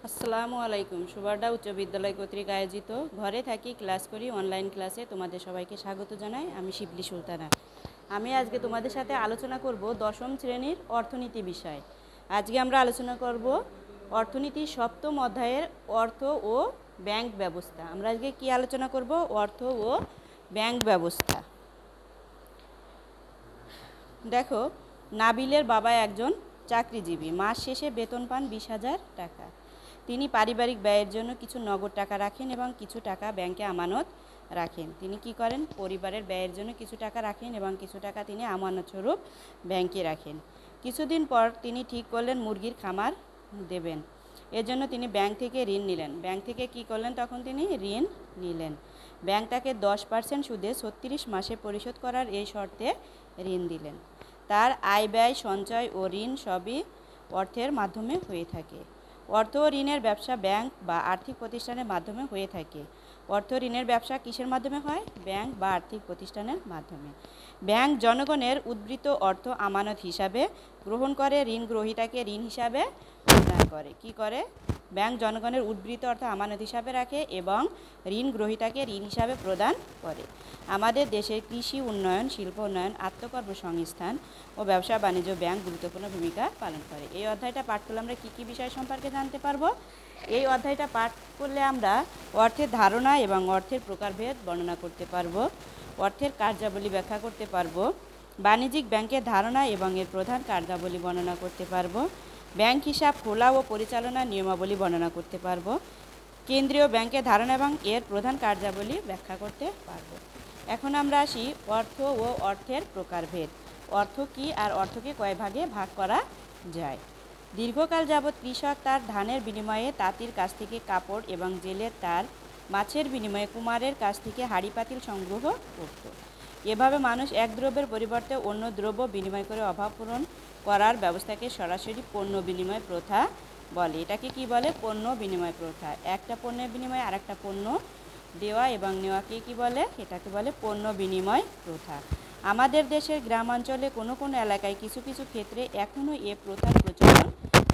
আসসালামু আলাইকুম। সুবারডা উচ্চ বিদ্যালয় কর্তৃক আয়োজিত ঘরে থাকি ক্লাস করি অনলাইন ক্লাসে তোমাদের সবাইকে স্বাগত জানাই। আমি শিবলি সুলতানা। আমি আজকে তোমাদের সাথে আলোচনা করব দশম শ্রেণীর অর্থনীতি বিষয়। আজকে আমরা আলোচনা করব অর্থনীতির সপ্তম অধ্যায়ের অর্থ ও ব্যাংক ব্যবস্থা। আমরা আজকে কি আলোচনা করব? অর্থ ও ব্যাংক ব্যবস্থা। দেখো, নাবিলের বাবা একজন চাকরিজীবী। মাস শেষে বেতন পান 20,000 টাকা। তিনি পারিবারিক ব্যয়ের জন্য কিছু নগদ টাকা রাখেন এবং কিছু টাকা ব্যাংকে আমানত রাখেন। তিনি কি করেন? পরিবারের ব্যয়ের জন্য কিছু টাকা রাখেন এবং কিছু টাকা তিনি আমানত স্বরূপ ব্যাংকে রাখেন। কিছুদিন পর তিনি ঠিক করলেন মুরগির খামার দেবেন। এজন্য তিনি ব্যাংক থেকে ঋণ নিলেন। ব্যাংক থেকে কি করলেন? তখন তিনি ঋণ নিলেন। ব্যাংক তাকে 10% সুদে 36 মাসে পরিশোধ করার এই শর্তে ঋণ দিলেন। তার আয় ব্যয় সঞ্চয় ও ঋণ সবই অর্থের মাধ্যমে হয়ে থাকে। অর্থ ও ঋণের ব্যবসা ব্যাংক বা আর্থিক প্রতিষ্ঠানের মাধ্যমে হয়ে থাকে। অর্থ ঋণের ব্যবসা কিসের মাধ্যমে হয়? ব্যাংক বা আর্থিক প্রতিষ্ঠানের মাধ্যমে। ব্যাংক জনগণের উদ্বৃত্ত অর্থ আমানত হিসাবে গ্রহণ করে ঋণ গ্রহীতাকে ঋণ হিসাবে প্রদান করে। কি করে? ব্যাংক জনগণের উদ্বৃত্ত অর্থ আমানত হিসাবে রাখে এবং ঋণ গ্রহীতাকে ঋণ হিসাবে প্রদান করে। আমাদের দেশের কৃষি উন্নয়ন, শিল্প উন্নয়ন, আত্মকর্মসংস্থান ও ব্যবসা বাণিজ্য ব্যাংক গুরুত্বপূর্ণ ভূমিকা পালন করে। এই অধ্যায়টা পাঠ করলে আমরা কী কী বিষয় সম্পর্কে জানতে পারবো? এই অধ্যায়টা পাঠ করলে আমরা অর্থের ধারণা এবং অর্থের প্রকারভেদ বর্ণনা করতে পারবো, অর্থের কার্যাবলী ব্যাখ্যা করতে পারবো, বাণিজ্যিক ব্যাংকের ধারণা এবং এর প্রধান কার্যাবলী বর্ণনা করতে পারবো, ব্যাংক হিসাব খোলা ও পরিচালনার নিয়মাবলী বর্ণনা করতে পারবো, কেন্দ্রীয় ব্যাংকের ধারণা এবং এর প্রধান কার্যাবলী ব্যাখ্যা করতে পারবো। এখন আমরা আসি অর্থ ও অর্থের প্রকারভেদ। অর্থ কী আর অর্থকে কয় ভাগে ভাগ করা যায়? দীর্ঘকাল যাবৎ কৃষক তার ধানের বিনিময়ে তাঁতির কাছ থেকে কাপড় এবং জেলে তার মাছের বিনিময়ে কুমারের কাছ থেকে হাঁড়ি পাতিল সংগ্রহ করত। এভাবে মানুষ এক দ্রব্যের পরিবর্তে অন্য দ্রব্য বিনিময় করে অভাব পূরণ করার ব্যবস্থাকে সরাসরি পণ্য বিনিময় প্রথা বলে। এটাকে কি বলে? পণ্য বিনিময় প্রথা। একটা পণ্যের বিনিময়ে আরেকটা পণ্য দেওয়া এবং নেওয়াকে কি বলে? এটাকে বলে পণ্য বিনিময় প্রথা। আমাদের দেশের গ্রামাঞ্চলে কোনো কোনো এলাকায় কিছু কিছু ক্ষেত্রে এখনও এ প্রথার প্রচলন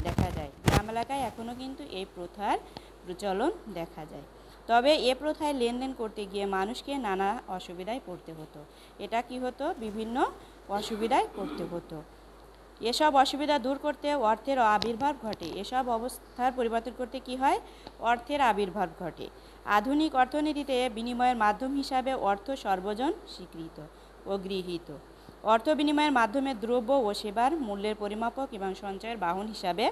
দেখা যায়। গ্রাম এলাকায় এখনও কিন্তু এই প্রথার প্রচলন দেখা যায়। তবে এ প্রথায় লেনদেন করতে গিয়ে মানুষকে নানা অসুবিধায় পড়তে হতো। এটা কি হতো? বিভিন্ন অসুবিধায় পড়তে হতো। এসব অসুবিধা দূর করতে অর্থের আবির্ভাব ঘটে। এসব অবস্থার পরিবর্তন করতে কি হয়? অর্থের আবির্ভাব ঘটে। আধুনিক অর্থনীতিতে বিনিময়ের মাধ্যম হিসাবে অর্থ সর্বজন স্বীকৃত ও গৃহীত। অর্থ বিনিময়ের মাধ্যমে দ্রব্য ও সেবার মূল্যের পরিমাপক এবং সঞ্চয়ের বাহন হিসাবে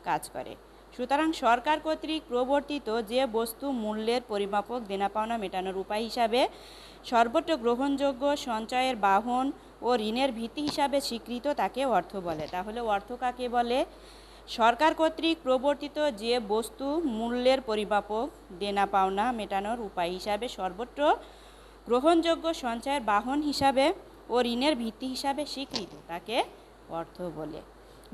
কাজ করে। সুতরাং সরকার কর্তৃক প্রবর্তিত যে বস্তু মূল্যের পরিমাপক, দেনা পাওনা মেটানোর উপায় হিসাবে সর্বত্র গ্রহণযোগ্য, সঞ্চয়ের বাহন ও ঋণের ভিত্তি হিসাবে স্বীকৃত, তাকে অর্থ বলে। তাহলে অর্থ কাকে বলে? সরকার কর্তৃক প্রবর্তিত যে বস্তু মূল্যের পরিমাপক, দেনা পাওনা মেটানোর উপায় হিসাবে সর্বত্র গ্রহণযোগ্য, সঞ্চয়ের বাহন হিসাবে ও ঋণের ভিত্তি হিসাবে স্বীকৃত, তাকে অর্থ বলে।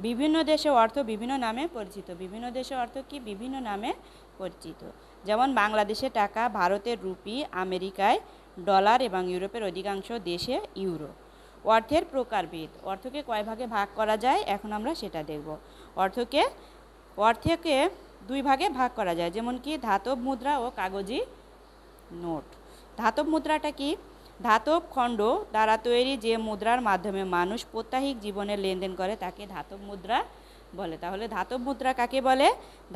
বিভিন্ন দেশে অর্থ বিভিন্ন নামে পরিচিত। বিভিন্ন দেশে অর্থ কি? বিভিন্ন নামে পরিচিত। যেমন বাংলাদেশে টাকা, ভারতের রুপি, আমেরিকায় ডলার এবং ইউরোপের অধিকাংশ দেশে ইউরো। অর্থের প্রকারভেদ। অর্থকে কয় ভাগে ভাগ করা যায়? এখন আমরা সেটা দেখব। অর্থকে দুই ভাগে ভাগ করা যায়, যেমন কি ধাতব মুদ্রা ও কাগজি নোট। ধাতব মুদ্রাটা কি? ধাতব খণ্ড দ্বারা তৈরি যে মুদ্রার মাধ্যমে মানুষ প্রত্যাহিক জীবনে লেনদেন করে তাকে ধাতব মুদ্রা বলে। তাহলে ধাতব মুদ্রা কাকে বলে?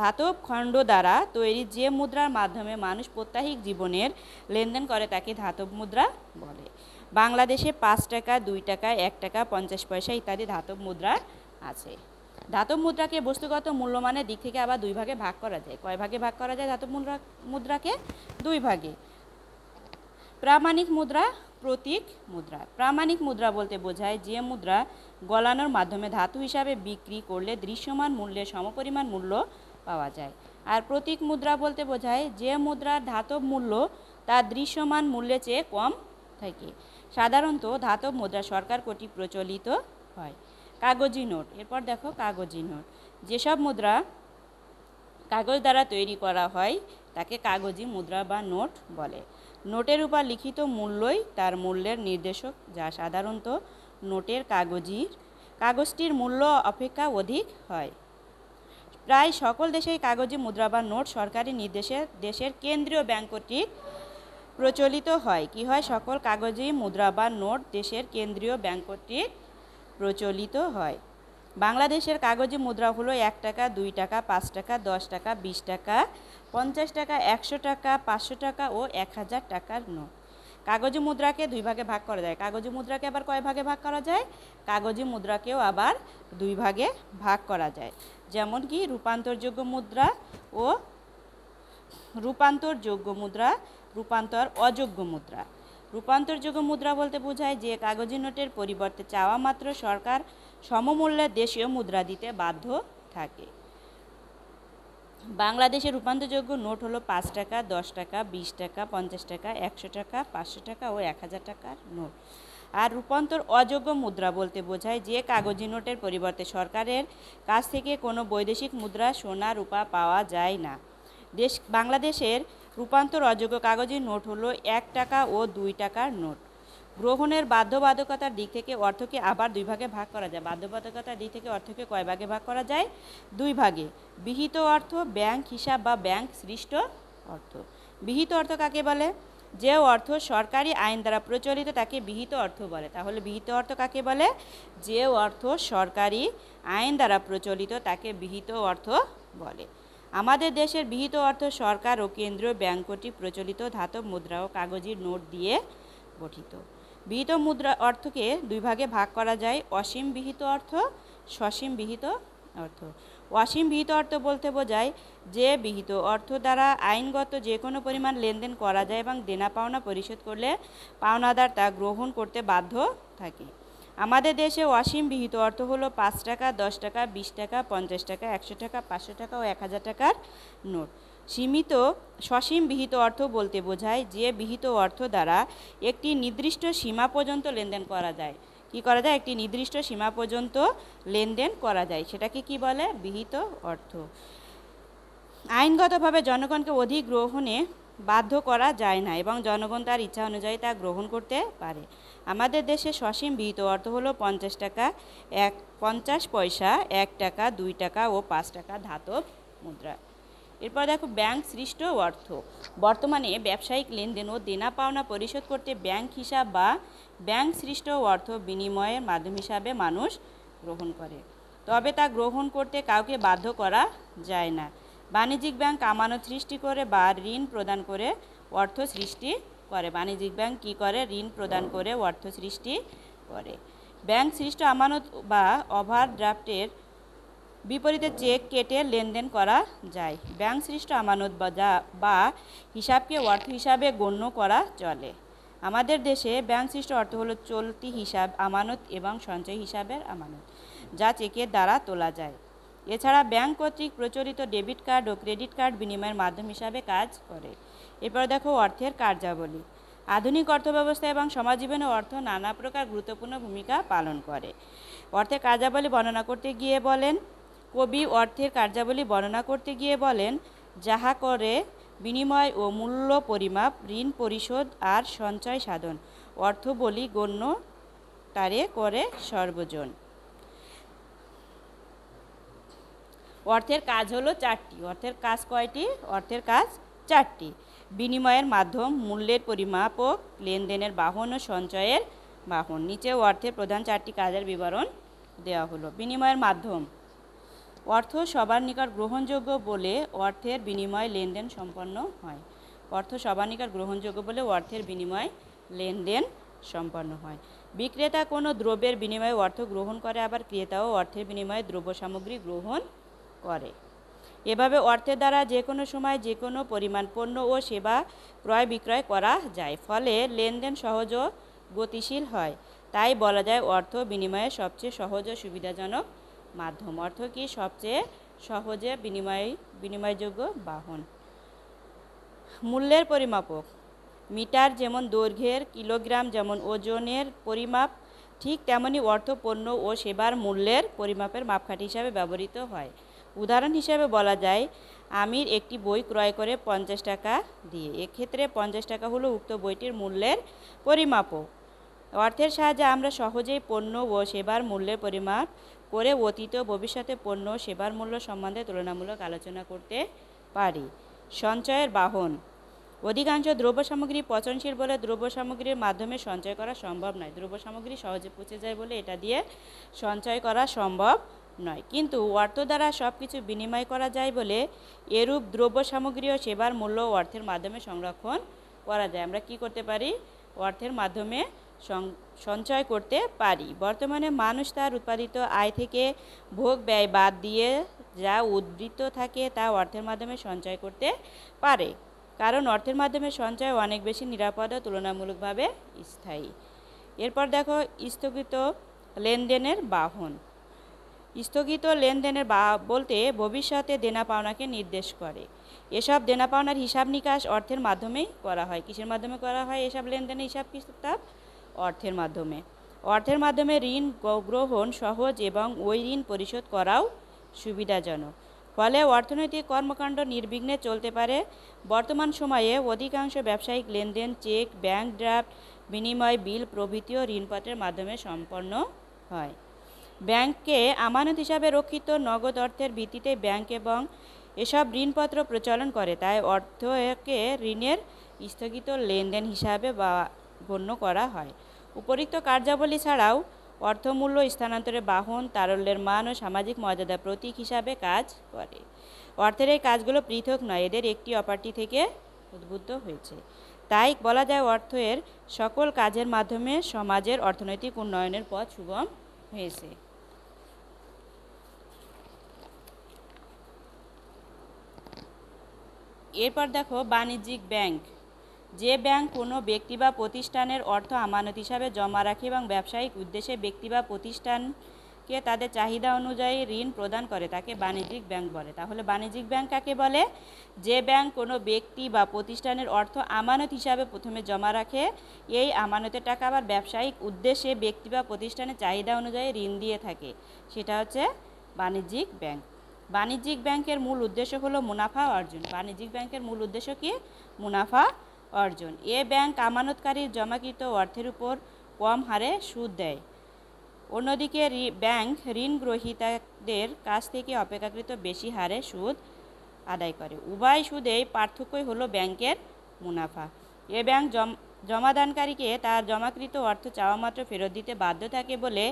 ধাতব খণ্ড দ্বারা তৈরি যে মুদ্রার মাধ্যমে মানুষ প্রত্যাহিক জীবনের লেনদেন করে তাকে ধাতব মুদ্রা বলে। বাংলাদেশে 5 টাকা, 2 টাকা, 1 টাকা, 50 পয়সা ইত্যাদি ধাতব মুদ্রা আছে। ধাতব মুদ্রাকে বস্তুগত মূল্যমানের দিক থেকে আবার দুই ভাগে ভাগ করা যায়। কয় ভাগে ভাগ করা যায় ধাতব মুদ্রাকে? দুই ভাগে। প্রামাণিক মুদ্রা, প্রতীক মুদ্রা। প্রামাণিক মুদ্রা বলতে বোঝায় যে মুদ্রা গলানোর মাধ্যমে ধাতু হিসাবে বিক্রি করলে দৃশ্যমান মূল্যের সমপরিমাণ মূল্য পাওয়া যায়। আর প্রতীক মুদ্রা বলতে বোঝায় যে মুদ্রার ধাতব মূল্য তার দৃশ্যমান মূল্যের চেয়ে কম থাকে। সাধারণত ধাতব মুদ্রা সরকার কর্তৃক প্রচলিত হয়। কাগজি নোট। এরপর দেখো কাগজি নোট। যেসব মুদ্রা কাগজ দ্বারা তৈরি করা হয় তাকে কাগজি মুদ্রা বা নোট বলে। নোটের উপর লিখিত মূল্যই তার মূল্যের নির্দেশক, যা সাধারণত নোটের কাগজটির মূল্য অপেক্ষা অধিক হয়। প্রায় সকল দেশেই কাগজি মুদ্রা বা নোট সরকারি নির্দেশে দেশের কেন্দ্রীয় ব্যাংক কর্তৃক প্রচলিত হয়। কি হয়? সকল কাগজি মুদ্রা বা নোট দেশের কেন্দ্রীয় ব্যাংক কর্তৃক প্রচলিত হয়। বাংলাদেশের কাগজি মুদ্রা হলো 1 টাকা, 2 টাকা, 5 টাকা, 10 টাকা, 20 টাকা, 50 টাকা, 100 টাকা, 500 টাকা ও 1000 টাকার নোট। কাগজি মুদ্রাকে 2 ভাগে ভাগ করা যায়। কাগজি মুদ্রাকে আবার কয় ভাগে ভাগ করা যায়? কাগজি মুদ্রাকেও আবার 2 ভাগে ভাগ করা যায়। যেমন কি রূপান্তরযোগ্য মুদ্রা ও রূপান্তরযোগ্য মুদ্রা, রূপান্তর অযোগ্য মুদ্রা। রূপান্তরযোগ্য মুদ্রা বলতে বোঝায় যে কাগজি নোটের পরিবর্তে চাওয়া মাত্র সরকার সমমূল্যের দেশীয় মুদ্রা দিতে বাধ্য থাকে। বাংলাদেশের রূপান্তরযোগ্য নোট হলো 5 টাকা, 10 টাকা, 20 টাকা, 50 টাকা, 100 টাকা, 500 টাকা ও 1000 টাকার নোট। আর রূপান্তর অযোগ্য মুদ্রা বলতে বোঝায় যে কাগজি নোটের পরিবর্তে সরকারের কাছ থেকে কোনো বৈদেশিক মুদ্রা, সোনা, রূপা পাওয়া যায় না। বাংলাদেশের রূপান্তর অযোগ্য কাগজি নোট হলো 1 টাকা ও 2 টাকার নোট। গ্রহণের বাধ্যবাধকতার দিক থেকে অর্থকে আবার 2 ভাগে ভাগ করা যায়। বাধ্যবাধকতার দিক থেকে অর্থকে কয় ভাগে ভাগ করা যায়? 2 ভাগে। বিহিত অর্থ, ব্যাংক হিসাব বা ব্যাংক সৃষ্ট অর্থ। বিহিত অর্থ কাকে বলে? যে অর্থ সরকারি আইন দ্বারা প্রচলিত তাকে বিহিত অর্থ বলে। তাহলে বিহিত অর্থ কাকে বলে? যে অর্থ সরকারি আইন দ্বারা প্রচলিত তাকে বিহিত অর্থ বলে। আমাদের দেশের বিহিত অর্থ সরকার ও কেন্দ্রীয় ব্যাংক কর্তৃক প্রচলিত ধাতব মুদ্রা ও কাগজি নোট দিয়ে গঠিত। বিহিত মুদ্রা অর্থকে 2 ভাগে ভাগ করা যায়: অসীম বিহিত অর্থ, সসীম বিহিত অর্থ। অসীম বিহিত অর্থ বলতে বোঝায় যে বিহিত অর্থ দ্বারা আইনগত যে কোনো পরিমাণ লেনদেন করা যায় এবং দেনা পাওনা পরিশোধ করলে পাওনাদার তা গ্রহণ করতে বাধ্য থাকে। আমাদের দেশে অসীম বিহিত অর্থ হলো 5 টাকা, 10 টাকা, 20 টাকা, 50 টাকা, 100 টাকা, 500 টাকা ও 1000 টাকার নোট। সসীম বিহিত অর্থ বলতে বোঝায় যে বিহিত অর্থ দ্বারা একটি নির্দিষ্ট সীমা পর্যন্ত লেনদেন করা যায়। কি করা যায়? একটি নির্দিষ্ট সীমা পর্যন্ত লেনদেন করা যায়, সেটাকে কি বলে? বিহিত অর্থ। আইনগতভাবে জনগণকে অধিক গ্রহণে বাধ্য করা যায় না এবং জনগণ তার ইচ্ছা অনুযায়ী তা গ্রহণ করতে পারে। আমাদের দেশে সসীম বিহিত অর্থ হলো 50 টাকা, 50 পয়সা, 1 টাকা, 2 টাকা ও 5 টাকা ধাতব মুদ্রা। এরপর দেখো ব্যাংক সৃষ্ট অর্থ। বর্তমানে ব্যবসায়িক লেনদেন ও দেনা পাওনা পরিশোধ করতে ব্যাংক হিসাব বা ব্যাংক সৃষ্ট অর্থ বিনিময়ের মাধ্যম হিসাবে মানুষ গ্রহণ করে, তবে তা গ্রহণ করতে কাউকে বাধ্য করা যায় না। বাণিজ্যিক ব্যাংক আমানত সৃষ্টি করে বা ঋণ প্রদান করে অর্থ সৃষ্টি করে। বাণিজ্যিক ব্যাংক কী করে? ঋণ প্রদান করে অর্থ সৃষ্টি করে। ব্যাংক সৃষ্ট আমানত বা ওভারড্রাফটের বিপরীতে চেক কেটে লেনদেন করা যায়। ব্যাংক সৃষ্ট আমানত বা হিসাবকে অর্থ হিসাবে গণ্য করা চলে। আমাদের দেশে ব্যাংক সৃষ্ট অর্থ হলো চলতি হিসাব আমানত এবং সঞ্চয় হিসাবের আমানত, যা চেকের দ্বারা তোলা যায়। এছাড়া ব্যাংক কর্তৃক প্রচলিত ডেবিট কার্ড ও ক্রেডিট কার্ড বিনিময়ের মাধ্যম হিসাবে কাজ করে। এরপর দেখো অর্থের কার্যাবলী। আধুনিক অর্থব্যবস্থা এবং সমাজ জীবনে অর্থ নানা প্রকার গুরুত্বপূর্ণ ভূমিকা পালন করে। অর্থের কার্যাবলী বর্ণনা করতে গিয়ে বলেন কবি অর্থের কার্যাবলী বর্ণনা করতে গিয়ে বলেন, যাহা করে বিনিময় ও মূল্য পরিমাপ, ঋণ পরিশোধ আর সঞ্চয় সাধন, অর্থ বলি গণ্য তারে করে সর্বজন। অর্থের কাজ হলো 4টি। অর্থের কাজ কয়টি? অর্থের কাজ 4টি। বিনিময়ের মাধ্যম, মূল্যের পরিমাপক, লেনদেনের বাহন ও সঞ্চয়ের বাহন। নিচে অর্থের প্রধান 4টি কাজের বিবরণ দেওয়া হলো। বিনিময়ের মাধ্যম। অর্থ সবার নিকট গ্রহণযোগ্য বলে অর্থের বিনিময় লেনদেন সম্পন্ন হয়। অর্থ সবার নিকট গ্রহণযোগ্য বলে অর্থের বিনিময় লেনদেন সম্পন্ন হয়। বিক্রেতা কোনো দ্রব্যের বিনিময়ে অর্থ গ্রহণ করে, আবার ক্রেতাও অর্থের বিনিময়ে দ্রব্য সামগ্রী গ্রহণ করে। এভাবে অর্থের দ্বারা যে কোনো সময় যে কোনো পরিমাণ পণ্য ও সেবা ক্রয় বিক্রয় করা যায়, ফলে লেনদেন সহজ ও গতিশীল হয়। তাই বলা যায় অর্থ বিনিময়ের সবচেয়ে সহজ ও সুবিধাজনক মাধ্যম। অর্থ কি? সবচেয়ে সহজে বিনিময়যোগ্য বাহন। মূল্যের পরিমাপক। মিটার যেমন দৈর্ঘ্যের, কিলোগ্রাম যেমন ওজনের পরিমাপ, ঠিক তেমনি অর্থ পণ্য ও সেবার মূল্যের পরিমাপের মাপকাঠি হিসাবে ব্যবহৃত হয়। উদাহরণ হিসাবে বলা যায়, আমির একটি বই ক্রয় করে 50 টাকা দিয়ে। এক্ষেত্রে 50 টাকা হলো উক্ত বইটির মূল্যের পরিমাপক। অর্থের সাহায্যে আমরা সহজেই পণ্য ও সেবার মূল্যের পরিমাপ করে অতীত ও ভবিষ্যতে পণ্য ও সেবার মূল্য সম্বন্ধে তুলনামূলক আলোচনা করতে পারি। সঞ্চয়ের বাহন। অধিকাংশ দ্রব্য সামগ্রী পচনশীল বলে দ্রব্য সামগ্রীর মাধ্যমে সঞ্চয় করা সম্ভব নয়। দ্রব্য সামগ্রী সহজে পচে যায় বলে এটা দিয়ে সঞ্চয় করা সম্ভব নয়। কিন্তু অর্থ দ্বারা সব কিছু বিনিময় করা যায় বলে এরূপ দ্রব্য সামগ্রী ও সেবার মূল্য অর্থের মাধ্যমে সংরক্ষণ করা যায়। আমরা কি করতে পারি? অর্থের মাধ্যমে সঞ্চয় করতে পারি। বর্তমানে মানুষ তার উৎপাদিত আয় থেকে ভোগ ব্যয় বাদ দিয়ে যা উদ্বৃত্ত থাকে তা অর্থের মাধ্যমে সঞ্চয় করতে পারে, কারণ অর্থের মাধ্যমে সঞ্চয় অনেক বেশি নিরাপদ ও তুলনামূলকভাবে স্থায়ী। এরপর দেখো স্থগিত লেনদেনের বাহন। স্থগিত লেনদেনের বলতে ভবিষ্যতে দেনা পাওনাকে নির্দেশ করে। এসব দেনা পাওনার হিসাব নিকাশ অর্থের মাধ্যমেই করা হয়। কিসের মাধ্যমে করা হয় এসব লেনদেনের হিসাব কিতাব? অর্থের মাধ্যমে। অর্থের মাধ্যমে ঋণ গ্রহণ সহজ এবং ওই ঋণ পরিশোধ করাও সুবিধাজনক, ফলে অর্থনৈতিক কর্মকাণ্ড নির্বিঘ্নে চলতে পারে। বর্তমান সময়ে অধিকাংশ ব্যবসায়িক লেনদেন চেক, ব্যাংক ড্রাফট, বিনিময় বিল প্রভৃতি ও ঋণপত্রের মাধ্যমে সম্পন্ন হয়। ব্যাংকে আমানত হিসাবে রক্ষিত নগদ অর্থের ভিত্তিতে ব্যাংক এবং এসব ঋণপত্র প্রচলন করে, তাই অর্থকে ঋণের স্থগিত লেনদেন হিসাবে গণ্য করা হয়। উপরিক্ত কার্যাবলী ছাড়াও অর্থমূল্য স্থানান্তরের বাহন, তারল্যের মান ও সামাজিক মর্যাদার প্রতীক হিসাবে কাজ করে। অর্থের এই কাজগুলো পৃথক নয়, এদের একটি অপরটি থেকে উদ্ভূত হয়েছে। তাই বলা যায় অর্থের সকল কাজের মাধ্যমে সমাজের অর্থনৈতিক উন্নয়নের পথ সুগম হয়েছে। এরপর দেখো বাণিজ্যিক ব্যাংক। যে ব্যাংক কোনো ব্যক্তি বা প্রতিষ্ঠানের অর্থ আমানত হিসাবে জমা রাখে এবং ব্যবসায়িক উদ্দেশ্যে ব্যক্তি বা প্রতিষ্ঠানকে তাদের চাহিদা অনুযায়ী ঋণ প্রদান করে তাকে বাণিজ্যিক ব্যাংক বলে। তাহলে বাণিজ্যিক ব্যাংক কাকে বলে? যে ব্যাংক কোনো ব্যক্তি বা প্রতিষ্ঠানের অর্থ আমানত হিসাবে প্রথমে জমা রাখে, এই আমানতের টাকা আবার ব্যবসায়িক উদ্দেশ্যে ব্যক্তি বা প্রতিষ্ঠানের চাহিদা অনুযায়ী ঋণ দিয়ে থাকে, সেটা হচ্ছে বাণিজ্যিক ব্যাংক। বাণিজ্যিক ব্যাংকের মূল উদ্দেশ্য হলো মুনাফা অর্জন। বাণিজ্যিক ব্যাংকের মূল উদ্দেশ্য কি? মুনাফা অর্জন। এ ব্যাংক আমানতকারীর জমাকৃত অর্থের উপর কম হারে সুদ দেয়। অন্যদিকে ব্যাংক ঋণ গ্রহীতাদের কাছ থেকে অপেক্ষাকৃত বেশি হারে সুদ আদায় করে। উভয় সুদেই পার্থক্যই হলো ব্যাংকের মুনাফা। এ ব্যাংক জমাদানকারীকে তার জমাকৃত অর্থ চাওয়ামাত্র ফেরত দিতে বাধ্য থাকে বলে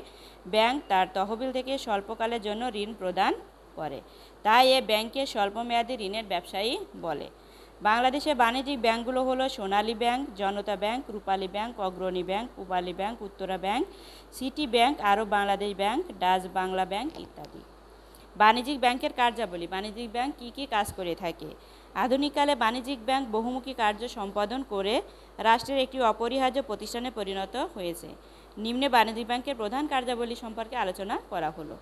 ব্যাংক তার তহবিল থেকে স্বল্পকালের জন্য ঋণ প্রদান করে। তাই এ ব্যাংকে স্বল্পমেয়াদী ঋণের ব্যবসায়ী বলে। বাংলাদেশে বাণিজ্যিক ব্যাংকগুলো হলো Sonali bank, Janata bank, Rupali bank, Agrani bank, Pubali bank, Uttara bank, city bank, Arab Bangladesh bank, Dutch Bangla bank ইত্যাদি। বাণিজ্যিক ব্যাংকের কার্যাবলী। বাণিজ্যিক ব্যাংক কী কী কাজ করে থাকে? আধুনিককালে বাণিজ্যিক ব্যাংক বহুমুখী কার্য সম্পাদন করে রাষ্ট্রের একটি অপরিহার্য প্রতিষ্ঠানে পরিণত হয়েছে। নিম্নে বাণিজ্যিক ব্যাংকের প্রধান কার্যাবলী সম্পর্কে আলোচনা করা হলো।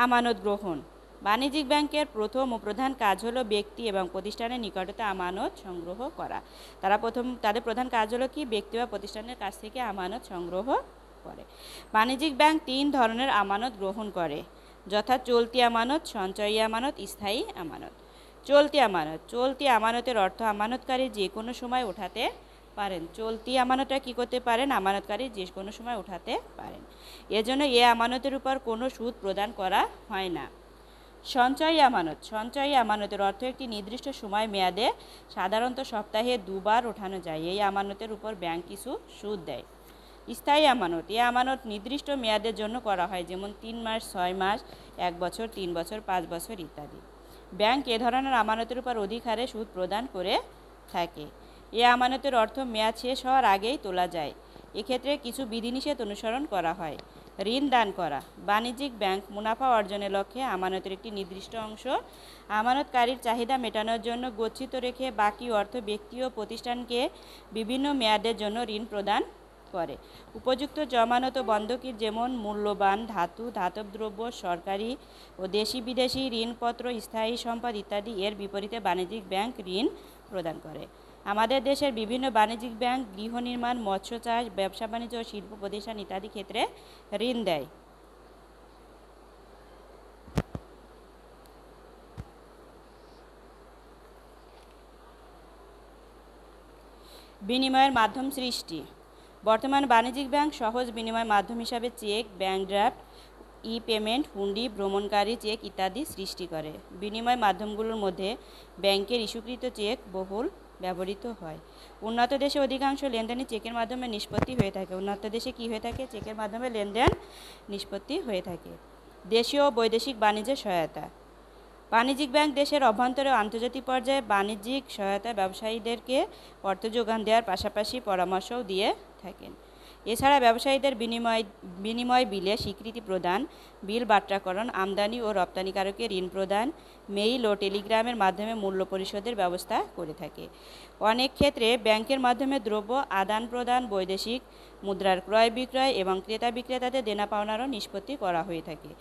আমানত গ্রহণ। বাণিজ্যিক ব্যাংকের প্রথম ও প্রধান কাজ হলো ব্যক্তি এবং প্রতিষ্ঠানের নিকটতে আমানত সংগ্রহ করা। তাদের প্রধান কাজ হলো কি? ব্যক্তি বা প্রতিষ্ঠানের কাছ থেকে আমানত সংগ্রহ করে। বাণিজ্যিক ব্যাংক 3 ধরনের আমানত গ্রহণ করে, যথা চলতি আমানত, সঞ্চয়ী আমানত, স্থায়ী আমানত। চলতি আমানত। চলতি আমানতের অর্থ আমানতকারী যে কোনো সময় উঠাতে পারেন। চলতি আমানতটা কী করতে পারেন? আমানতকারী যে কোনো সময় উঠাতে পারেন। এজন্য এ আমানতের উপর কোনো সুদ প্রদান করা হয় না। সঞ্চয়ী আমানত। সঞ্চয়ী আমানতের অর্থ একটি নির্দিষ্ট সময় মেয়াদে, সাধারণত সপ্তাহে 2 বার ওঠানো যায়। এই আমানতের উপর ব্যাংক কিছু সুদ দেয়। স্থায়ী আমানত। এই আমানত নির্দিষ্ট মেয়াদের জন্য করা হয়, যেমন 3 মাস, 6 মাস, 1 বছর, 3 বছর, 5 বছর ইত্যাদি। ব্যাংক এ ধরনের আমানতের উপর অধিক হারে সুদ প্রদান করে থাকে। এ আমানতের অর্থ মেয়াদ শেষ হওয়ার আগেই তোলা যায়। এক্ষেত্রে কিছু বিধিনিষেধ অনুসরণ করা হয়। ঋণ দান করা। বাণিজ্যিক ব্যাংক মুনাফা অর্জনের লক্ষ্যে আমানতের একটি নির্দিষ্ট অংশ আমানতকারীর চাহিদা মেটানোর জন্য গচ্ছিত রেখে বাকি অর্থ ব্যক্তি ও প্রতিষ্ঠানকে বিভিন্ন মেয়াদের জন্য ঋণ প্রদান করে। উপযুক্ত জমানত ও বন্ধকির, যেমন মূল্যবান ধাতু, ধাতব দ্রব্য, সরকারি ও দেশি বিদেশি ঋণপত্র, স্থায়ী সম্পদ ইত্যাদি। এর বিপরীতে বাণিজ্যিক ব্যাংক ঋণ প্রদান করে। আমাদের দেশের বিভিন্ন বাণিজ্যিক ব্যাংক গৃহ নির্মাণ, মৎস্য চাষ, ব্যবসা বাণিজ্য ও শিল্প প্রতিষ্ঠান ইত্যাদি ক্ষেত্রে ঋণ দেয়। বিনিময়ের মাধ্যম সৃষ্টি। বর্তমান বাণিজ্যিক ব্যাংক সহজ বিনিময় মাধ্যম হিসাবে cheque, bank draft, e payment, hundi, ভ্রমণকারী চেক ইত্যাদি সৃষ্টি করে। বিনিময় মাধ্যমগুলোর মধ্যে ব্যাংকের ইস্যুকৃত চেক বহুল ব্যবহৃত হয়। উন্নত দেশে অধিকাংশ লেনদেনই চেকের মাধ্যমে নিষ্পত্তি হয়ে থাকে। উন্নত দেশে কী হয়ে থাকে? চেকের মাধ্যমে লেনদেন নিষ্পত্তি হয়ে থাকে। দেশীয় ও বৈদেশিক বাণিজ্যের সহায়তা। বাণিজ্যিক ব্যাংক দেশের অভ্যন্তরে ও আন্তর্জাতিক পর্যায়ে বাণিজ্যিক সহায়তা ব্যবসায়ীদেরকে অর্থ যোগান দেওয়ার পাশাপাশি পরামর্শও দিয়ে থাকেন। এছাড়া ব্যবসায়ীদের বিনিময় বিলে স্বীকৃতি প্রদান, বিল বাট্টাকরণ, আমদানি ও রপ্তানিকারকে ঋণ প্রদান, মেইল ও টেলিগ্রামের মাধ্যমে মূল্য পরিশোধের ব্যবস্থা করে থাকে। অনেক ক্ষেত্রে ব্যাংকের মাধ্যমে দ্রব্য আদান প্রদান, বৈদেশিক মুদ্রার ক্রয় বিক্রয় এবং ক্রেতা বিক্রেতাদের দেনা পাওনারও নিষ্পত্তি করা হয়ে থাকে।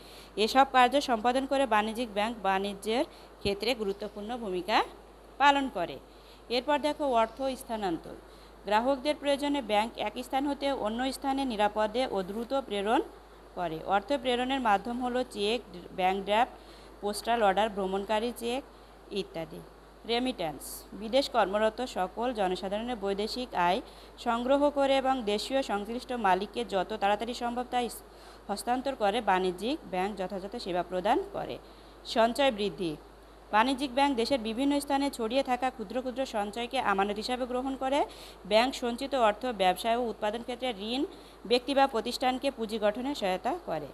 এসব কার্য সম্পাদন করে বাণিজ্যিক ব্যাংক বাণিজ্যের ক্ষেত্রে গুরুত্বপূর্ণ ভূমিকা পালন করে। এরপর দেখো অর্থ স্থানান্তর। গ্রাহকদের প্রয়োজনে ব্যাংক এক স্থান হতে অন্য স্থানে নিরাপদে ও দ্রুত প্রেরণ করে। অর্থ প্রেরণের মাধ্যম হলো cheque, bank draft, postal order, ভ্রমণকারী চেক ইত্যাদি। রেমিট্যান্স। বিদেশ কর্মরত সকল জনসাধারণের বৈদেশিক আয় সংগ্রহ করে এবং দেশীয় সংশ্লিষ্ট মালিককে যত তাড়াতাড়ি সম্ভব তা হস্তান্তর করে বাণিজ্যিক ব্যাংক যথাযথ সেবা প্রদান করে। সঞ্চয় বৃদ্ধি। বাণিজ্যিক ব্যাংক দেশের বিভিন্ন স্থানে ছড়িয়ে থাকা ক্ষুদ্র ক্ষুদ্র সঞ্চয়কে আমানত হিসাবে গ্রহণ করে। ব্যাংক সঞ্চিত অর্থ ব্যবসায় ও উৎপাদন ক্ষেত্রে ঋণ, ব্যক্তি বা প্রতিষ্ঠানকে পুঁজি গঠনে সহায়তা করে।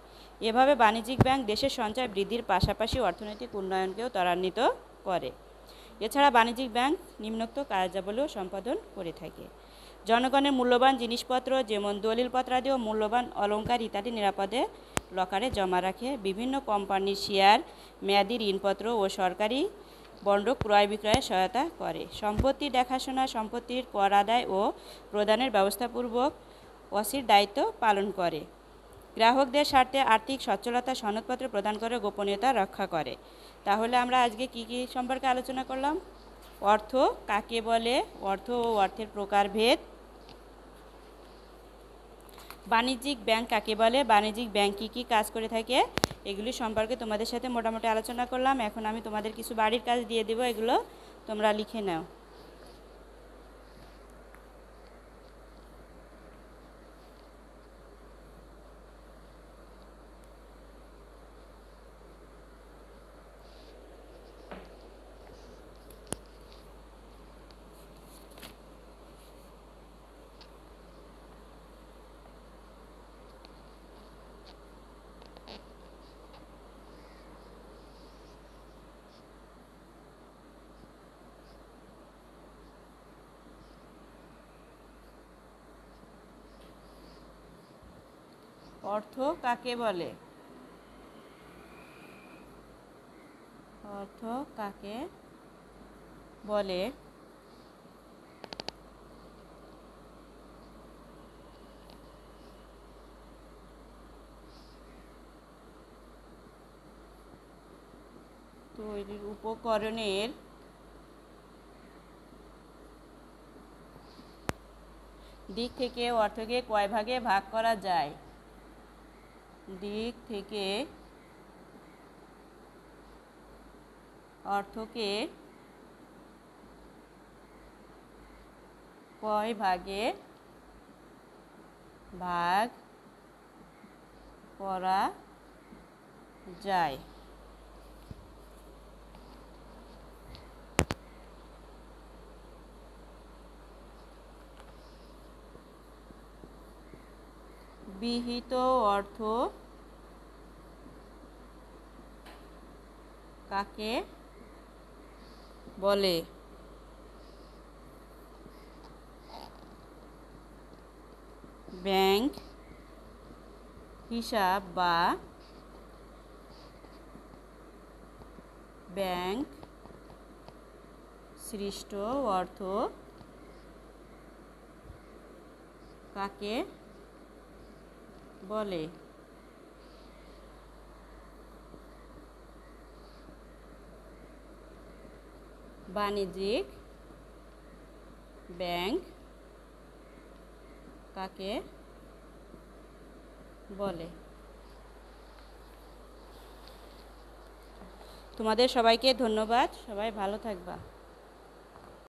এভাবে বাণিজ্যিক ব্যাংক দেশের সঞ্চয় বৃদ্ধির পাশাপাশি অর্থনৈতিক উন্নয়নকেও ত্বরান্বিত করে। এছাড়া বাণিজ্যিক ব্যাংক নিম্নোক্ত কার্যাবলীও সম্পাদন করে থাকে। জনগণের মূল্যবান জিনিসপত্র যেমন দলিলপত্রাদি ও মূল্যবান অলংকার ইত্যাদি নিরাপদে লকারে জমা রাখে। বিভিন্ন কোম্পানির শেয়ার, মেয়াদি ঋণপত্র ও সরকারি বন্ড ক্রয় বিক্রয়ে সহায়তা করে। সম্পত্তির দেখাশোনা, সম্পত্তির কর আদায় ও প্রদানের ব্যবস্থাপূর্বক ওসির দায়িত্ব পালন করে। গ্রাহকদের স্বার্থে আর্থিক সচ্ছলতা সনদপত্র প্রদান করে গোপনীয়তা রক্ষা করে। তাহলে আমরা আজকে কি কি সম্পর্কে আলোচনা করলাম? অর্থ কাকে বলে, অর্থ ও অর্থের প্রকারভেদ, বাণিজ্যিক ব্যাংক কাকে বলে, বাণিজ্যিক ব্যাংক কী কী কাজ করে থাকে, এগুলি সম্পর্কে তোমাদের সাথে মোটামুটি আলোচনা করলাম। এখন আমি তোমাদের কিছু বাড়ির কাজ দিয়ে দেবো, এগুলো তোমরা লিখে নাও। অর্থ কাকে বলে? অর্থ কাকে বলে? তৈরির উপকরণের দিক থেকে অর্থকে কয় ভাগে ভাগ করা যায়? দিক থেকে অর্থকে কয় ভাগে ভাগ করা যায়? বিহিত অর্থ কাকে বলে? ব্যাংক হিসাব বা ব্যাংক সৃষ্ট অর্থ কাকে বলে? বাণিজ্যিক ব্যাংক কাকে বলে? তোমাদের সবাইকে ধন্যবাদ। সবাই ভালো থাকবা।